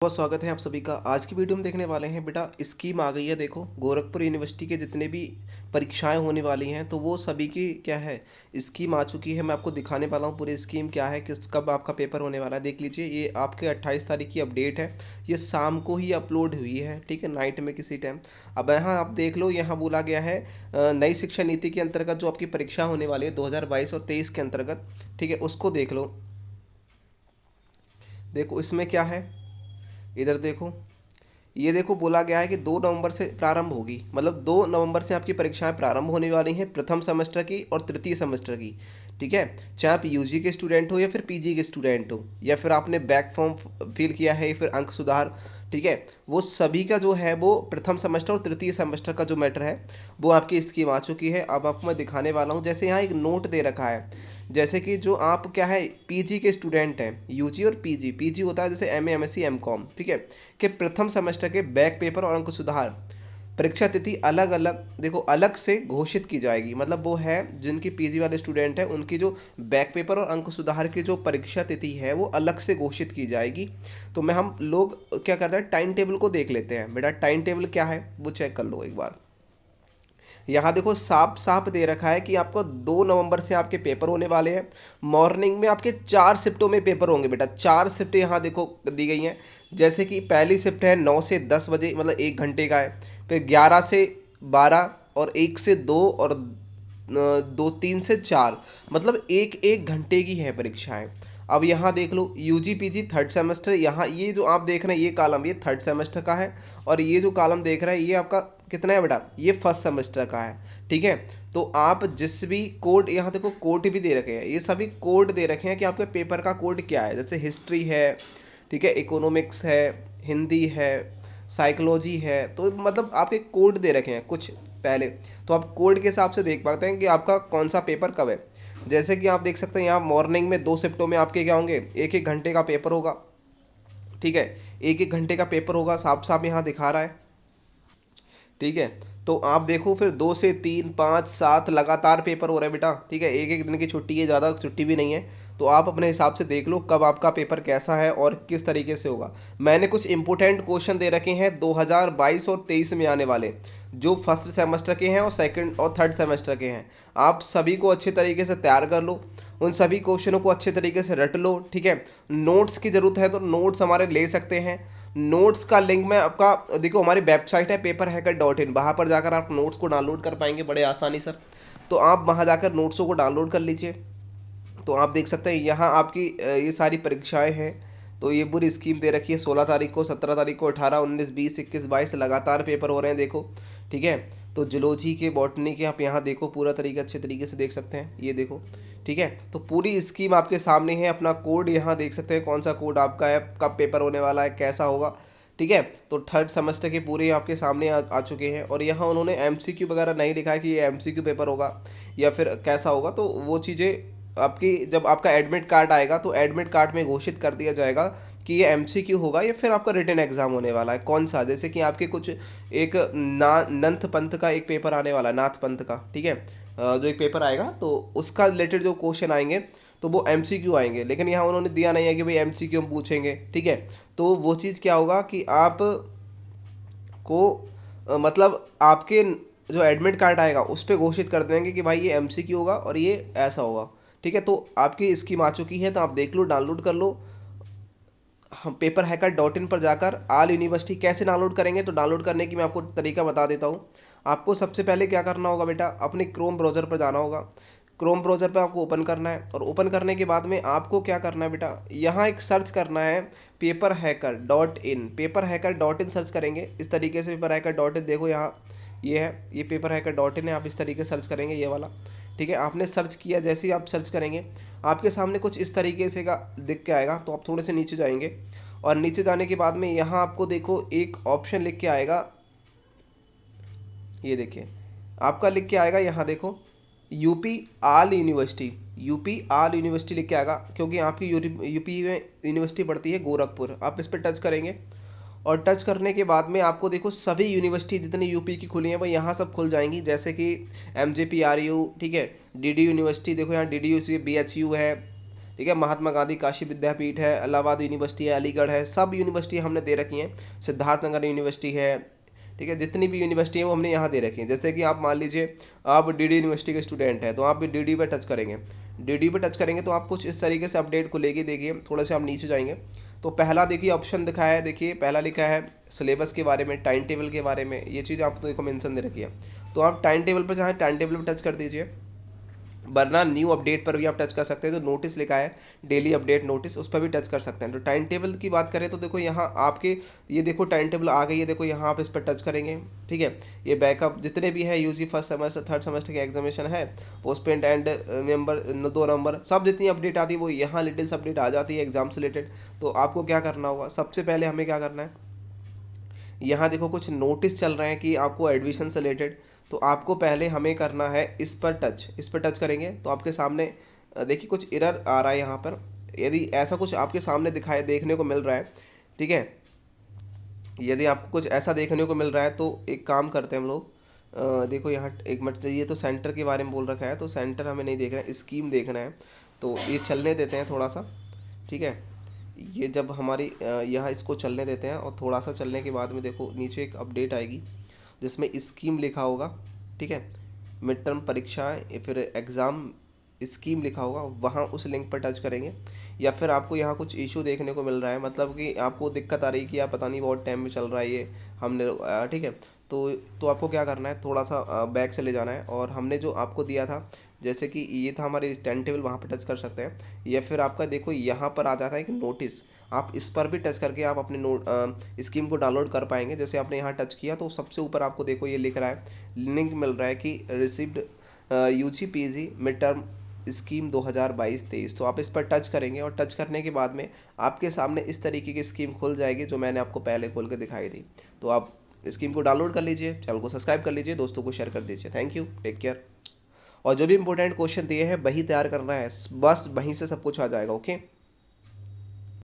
बहुत स्वागत है आप सभी का। आज की वीडियो में देखने वाले हैं बेटा, स्कीम आ गई है। देखो, गोरखपुर यूनिवर्सिटी के जितने भी परीक्षाएं होने वाली हैं तो वो सभी की क्या है, स्कीम आ चुकी है। मैं आपको दिखाने वाला हूँ पूरी स्कीम क्या है, किस कब आपका पेपर होने वाला है। देख लीजिए, ये आपके 28 तारीख की अपडेट है। ये शाम को ही अपलोड हुई है, ठीक है, नाइट में किसी टाइम। अब यहाँ आप देख लो, यहाँ बोला गया है नई शिक्षा नीति के अंतर्गत जो आपकी परीक्षा होने वाली है 2022 और 23 के अंतर्गत, ठीक है, उसको देख लो। देखो इसमें क्या है, इधर देखो, ये देखो बोला गया है कि 2 नवंबर से प्रारंभ होगी, मतलब 2 नवंबर से आपकी परीक्षाएं प्रारंभ होने वाली हैं, प्रथम सेमेस्टर की और तृतीय सेमेस्टर की। ठीक है, चाहे आप यूजी के स्टूडेंट हो या फिर पीजी के स्टूडेंट हो, या फिर आपने बैक फॉर्म फिल किया है या फिर अंक सुधार, ठीक है, वो सभी का जो है वो प्रथम सेमेस्टर और तृतीय सेमेस्टर का जो मैटर है वो आपकी स्कीम आ चुकी है। अब आपको मैं दिखाने वाला हूँ। जैसे यहाँ एक नोट दे रखा है, जैसे कि जो आप क्या है पीजी के स्टूडेंट हैं, यूजी और पीजी, पीजी होता है जैसे एमए एमएससी एमकॉम, ठीक है, कि प्रथम सेमेस्टर के बैक पेपर और अंक सुधार परीक्षा तिथि अलग अलग, देखो, अलग से घोषित की जाएगी। मतलब वो है जिनकी पीजी वाले स्टूडेंट हैं उनकी जो बैक पेपर और अंक सुधार की जो परीक्षा तिथि है वो अलग से घोषित की जाएगी। तो मैं हम लोग क्या करते हैं, टाइम टेबल को देख लेते हैं। बेटा टाइम टेबल क्या है वो चेक कर लो एक बार। यहाँ देखो साफ साफ दे रखा है कि आपको 2 नवंबर से आपके पेपर होने वाले हैं। मॉर्निंग में आपके 4 शिफ्टों में पेपर होंगे बेटा, 4 शिफ्टें यहाँ देखो दी गई हैं। जैसे कि पहली शिफ्ट है 9 से 10 बजे, मतलब 1 घंटे का है। फिर 11 से 12 और 1 से 2 और 2 3 से 4, मतलब एक एक घंटे की है परीक्षाएं। अब यहाँ देख लो यूजी पीजी थर्ड सेमेस्टर, यहाँ ये जो आप देख रहे हैं ये कॉलम ये थर्ड सेमेस्टर का है, और ये जो कॉलम देख रहे हैं ये आपका कितना है बेटा, ये फर्स्ट सेमेस्टर का है। ठीक है, तो आप जिस भी कोड, यहाँ देखो कोड भी दे रखे हैं, ये सभी कोड दे रखे हैं कि आपके पेपर का कोड क्या है। जैसे हिस्ट्री है, ठीक है, इकोनॉमिक्स है, हिंदी है, साइकोलॉजी है, तो मतलब आपके कोड दे रखे हैं कुछ पहले। तो आप कोड के हिसाब से देख पाते हैं कि आपका कौन सा पेपर कब है। जैसे कि आप देख सकते हैं यहाँ मॉर्निंग में 2 शिफ्टों में आपके क्या होंगे, एक एक घंटे का पेपर होगा। ठीक है, एक एक घंटे का पेपर होगा, साफ साफ यहाँ दिखा रहा है। ठीक है, तो आप देखो फिर 2 से 3 5 7 लगातार पेपर हो रहे हैं बेटा। ठीक है, एक एक दिन की छुट्टी है, ज़्यादा छुट्टी भी नहीं है। तो आप अपने हिसाब से देख लो कब आपका पेपर कैसा है और किस तरीके से होगा। मैंने कुछ इंपॉर्टेंट क्वेश्चन दे रखे हैं 2022 और 23 में आने वाले, जो फर्स्ट सेमेस्टर के हैं और सेकंड और थर्ड सेमेस्टर के हैं। आप सभी को अच्छे तरीके से तैयार कर लो, उन सभी क्वेश्चनों को अच्छे तरीके से रट लो। ठीक है, नोट्स की ज़रूरत है तो नोट्स हमारे ले सकते हैं। नोट्स का लिंक मैं आपका देखो, हमारी वेबसाइट है paperhacker.in, वहाँ पर जाकर आप नोट्स को डाउनलोड कर पाएंगे बड़े आसानी सर। तो आप वहाँ जाकर नोट्सों को डाउनलोड कर लीजिए। तो आप देख सकते हैं यहाँ आपकी ये सारी परीक्षाएं हैं। तो ये पूरी स्कीम दे रखी है, 16 तारीख को, 17 तारीख को, 18 19 20 21 22 लगातार पेपर हो रहे हैं देखो। ठीक है, तो जूलॉजी के, बॉटनी के, आप यहाँ देखो पूरा तरीके अच्छे तरीके से देख सकते हैं, ये देखो। ठीक है, तो पूरी स्कीम आपके सामने है। अपना कोड यहाँ देख सकते हैं, कौन सा कोड आपका है, कब पेपर होने वाला है, कैसा होगा। ठीक है, तो थर्ड सेमेस्टर के पूरे आपके सामने आ चुके हैं। और यहाँ उन्होंने एमसीक्यू वगैरह नहीं लिखा है कि ये एमसीक्यू पेपर होगा या फिर कैसा होगा। तो वो चीज़ें आपकी जब आपका एडमिट कार्ड आएगा तो एडमिट कार्ड में घोषित कर दिया जाएगा कि ये एमसीक्यू होगा या फिर आपका रिटन एग्जाम होने वाला है कौन सा। जैसे कि आपके कुछ एक नंथ पंथ का एक पेपर आने वाला है, नाथ पंथ का, ठीक है, जो एक पेपर आएगा तो उसका रिलेटेड जो क्वेश्चन आएंगे तो वो एमसीक्यू आएंगे। लेकिन यहाँ उन्होंने दिया नहीं है कि भाई एमसीक्यू हम पूछेंगे। ठीक है, तो वो चीज़ क्या होगा कि आप को मतलब आपके जो एडमिट कार्ड आएगा उस पर घोषित कर देंगे कि भाई ये एमसीक्यू होगा और ये ऐसा होगा। ठीक है, तो आपकी स्कीम आ चुकी है, तो आप देख लो, डाउनलोड कर लो। हम paperhacker.in पर जाकर आल यूनिवर्सिटी कैसे डाउनलोड करेंगे, तो डाउनलोड करने की मैं आपको तरीका बता देता हूँ। आपको सबसे पहले क्या करना होगा बेटा, अपने क्रोम ब्राउज़र पर जाना होगा। क्रोम ब्राउज़र पर आपको ओपन करना है, और ओपन करने के बाद में आपको क्या करना है बेटा, यहाँ एक सर्च करना है paperhacker.in। paperhacker.in सर्च करेंगे इस तरीके से, paperhacker.in देखो यहाँ ये है, ये paperhacker.in है। आप इस तरीके से सर्च करेंगे ये वाला। ठीक है, आपने सर्च किया, जैसे ही आप सर्च करेंगे आपके सामने कुछ इस तरीके से का दिख के आएगा। तो आप थोड़े से नीचे जाएंगे, और नीचे जाने के बाद में यहाँ आपको देखो एक ऑप्शन लिख के आएगा, ये देखिए आपका लिख के आएगा, यहाँ देखो यूपी आल यूनिवर्सिटी, यूपी आल यूनिवर्सिटी लिख के आएगा, क्योंकि आपकी यूपी में यूनिवर्सिटी पड़ती है गोरखपुर। आप इस पर टच करेंगे, और टच करने के बाद में आपको देखो सभी यूनिवर्सिटी जितनी यूपी की खुली हैं वो यहाँ सब खुल जाएंगी। जैसे कि MJPRU, ठीक है, DD यूनिवर्सिटी, देखो यहाँ DD बी एच यू है। ठीक है, महात्मा गांधी काशी विद्यापीठ है, इलाहाबाद यूनिवर्सिटी है, अलीगढ़ है, सब यूनिवर्सिटी हमने दे रखी हैं, सिद्धार्थनगर यूनिवर्सिटी है, ठीक है, जितनी भी यूनिवर्सिटी है वो हमने यहाँ दे रखी है। जैसे कि आप मान लीजिए आप डीडी यूनिवर्सिटी के स्टूडेंट हैं तो आप भी डीडी पे टच करेंगे, डीडी पे टच करेंगे तो आप कुछ इस तरीके से अपडेट को लेके देखिए, थोड़ा से आप नीचे जाएंगे तो पहला देखिए ऑप्शन दिखाया है, देखिए पहला लिखा है सिलेबस के बारे में, टाइम टेबल के बारे में, ये चीज़ आपको देखो मेंशन दे रखी है। तो आप टाइम टेबल पर चाहें टाइम टेबल पर टच कर दीजिए, वरना न्यू अपडेट पर भी आप टच कर सकते हैं। तो नोटिस लिखा है डेली अपडेट नोटिस, उस पर भी टच कर सकते हैं। तो टाइम टेबल की बात करें तो देखो यहाँ आपके ये देखो टाइम टेबल आ गई है, देखो यहाँ आप इस पर टच करेंगे, ठीक है। ये बैकअप जितने भी है UG first semester third semester के एग्जामिनेशन है, पोस्टपेंट एंड मेंबर 2 नंबर, सब जितनी अपडेट आती है वो यहाँ डिटेल्स अपडेट आ जाती है एग्जाम से रिलेटेड। तो आपको क्या करना होगा, सबसे पहले हमें क्या करना है, यहाँ देखो कुछ नोटिस चल रहे हैं कि आपको एडमिशन से रिलेटेड, तो आपको पहले हमें करना है इस पर टच, इस पर टच करेंगे तो आपके सामने देखिए कुछ एरर आ रहा है यहाँ पर। यदि ऐसा कुछ आपके सामने दिखाए देखने को मिल रहा है, ठीक है, यदि आपको कुछ ऐसा देखने को मिल रहा है तो एक काम करते हैं हम लोग, देखो यहाँ एक मिनट, ये तो सेंटर के बारे में बोल रखा है, तो सेंटर हमें नहीं देखना है, स्कीम देखना है। तो ये चलने देते हैं थोड़ा सा, ठीक है। ये जब हमारी यहाँ इसको चलने देते हैं और थोड़ा सा चलने के बाद में देखो नीचे एक अपडेट आएगी जिसमें स्कीम लिखा होगा, ठीक है, मिड टर्म परीक्षाएँ फिर एग्ज़ाम स्कीम लिखा होगा, वहाँ उस लिंक पर टच करेंगे। या फिर आपको यहाँ कुछ इशू देखने को मिल रहा है, मतलब कि आपको दिक्कत आ रही है कि यार पता नहीं बहुत टाइम में चल रहा है ये, हमने ठीक है। तो आपको क्या करना है, थोड़ा सा बैक चले जाना है और हमने जो आपको दिया था, जैसे कि ये था हमारे टाइम टेबल, वहाँ पर टच कर सकते हैं। या फिर आपका देखो यहाँ पर आ जाता है कि नोटिस, आप इस पर भी टच करके आप अपने स्कीम को डाउनलोड कर पाएंगे। जैसे आपने यहाँ टच किया तो सबसे ऊपर आपको देखो ये लिख रहा है, लिंक मिल रहा है कि received UG PG mid term scheme 2022-23। तो आप इस पर टच करेंगे और टच करने के बाद में आपके सामने इस तरीके की स्कीम खुल जाएगी जो मैंने आपको पहले खोल के दिखाई थी। तो आप स्कीम को डाउनलोड कर लीजिए, चैनल को सब्सक्राइब कर लीजिए, दोस्तों को शेयर कर दीजिए। Thank you, take care. और जो भी इंपॉर्टेंट क्वेश्चन दिए हैं वही तैयार करना है, बस वहीं से सब कुछ आ जाएगा। ओके।